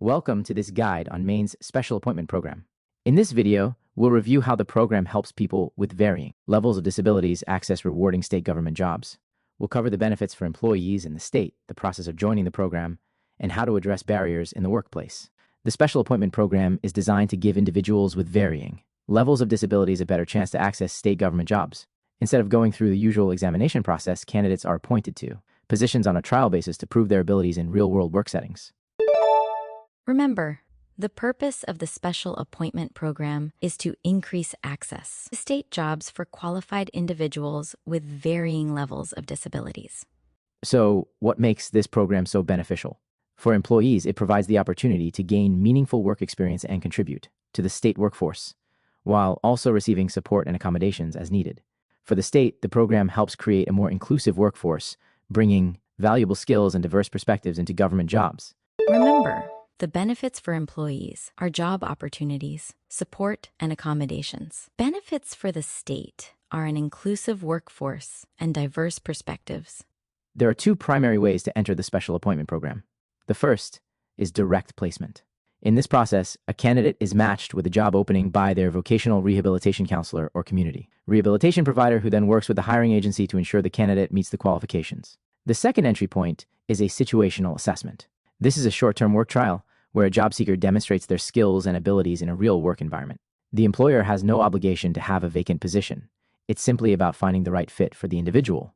Welcome to this guide on Maine's Special Appointment Program. In this video, we'll review how the program helps people with varying levels of disabilities access rewarding state government jobs. We'll cover the benefits for employees in the state, the process of joining the program, and how to address barriers in the workplace. The Special Appointment Program is designed to give individuals with varying levels of disabilities a better chance to access state government jobs. Instead of going through the usual examination process, candidates are appointed to positions on a trial basis to prove their abilities in real-world work settings. Remember, the purpose of the Special Appointment Program is to increase access to state jobs for qualified individuals with varying levels of disabilities. So, what makes this program so beneficial? For employees, it provides the opportunity to gain meaningful work experience and contribute to the state workforce, while also receiving support and accommodations as needed. For the state, the program helps create a more inclusive workforce, bringing valuable skills and diverse perspectives into government jobs. Remember, the benefits for employees are job opportunities, support, and accommodations. Benefits for the state are an inclusive workforce and diverse perspectives. There are two primary ways to enter the Special Appointment Program. The first is direct placement. In this process, a candidate is matched with a job opening by their vocational rehabilitation counselor or community rehabilitation provider, who then works with the hiring agency to ensure the candidate meets the qualifications. The second entry point is a situational assessment. This is a short-term work trial where a job seeker demonstrates their skills and abilities in a real work environment. The employer has no obligation to have a vacant position. It's simply about finding the right fit for the individual.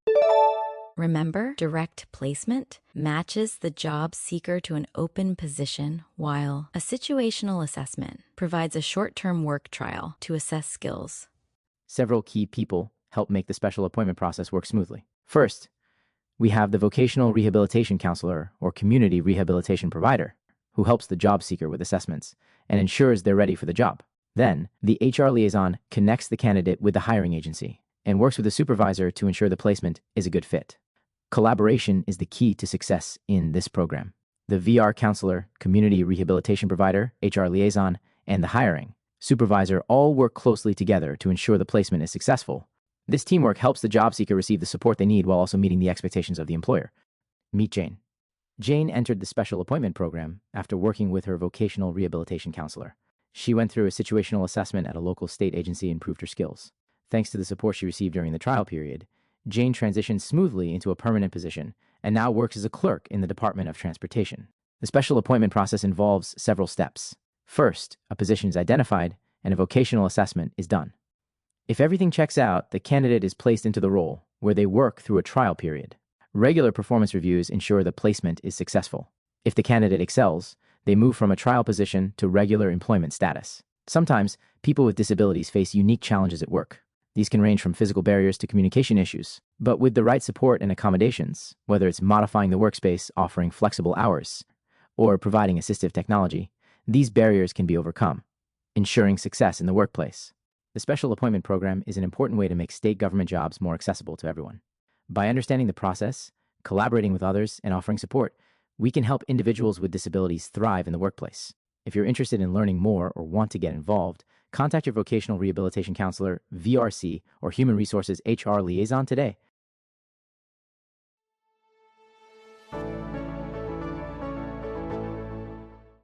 Remember, direct placement matches the job seeker to an open position, while a situational assessment provides a short-term work trial to assess skills. Several key people help make the special appointment process work smoothly. First, we have the vocational rehabilitation counselor or community rehabilitation provider, who helps the job seeker with assessments and ensures they're ready for the job. Then, the HR liaison connects the candidate with the hiring agency and works with the supervisor to ensure the placement is a good fit. Collaboration is the key to success in this program. The VR counselor, community rehabilitation provider, HR liaison, and the hiring supervisor all work closely together to ensure the placement is successful. This teamwork helps the job seeker receive the support they need while also meeting the expectations of the employer. Meet Jane. Jane entered the Special Appointment Program after working with her vocational rehabilitation counselor. She went through a situational assessment at a local state agency and proved her skills. Thanks to the support she received during the trial period, Jane transitioned smoothly into a permanent position and now works as a clerk in the Department of Transportation. The special appointment process involves several steps. First, a position is identified and a vocational assessment is done. If everything checks out, the candidate is placed into the role, where they work through a trial period. Regular performance reviews ensure the placement is successful. If the candidate excels, they move from a trial position to regular employment status. Sometimes, people with disabilities face unique challenges at work. These can range from physical barriers to communication issues. But with the right support and accommodations, whether it's modifying the workspace, offering flexible hours, or providing assistive technology, these barriers can be overcome, ensuring success in the workplace. The Special Appointment Program is an important way to make state government jobs more accessible to everyone. By understanding the process, collaborating with others, and offering support, we can help individuals with disabilities thrive in the workplace. If you're interested in learning more or want to get involved, contact your vocational rehabilitation counselor, VRC, or Human Resources HR liaison today.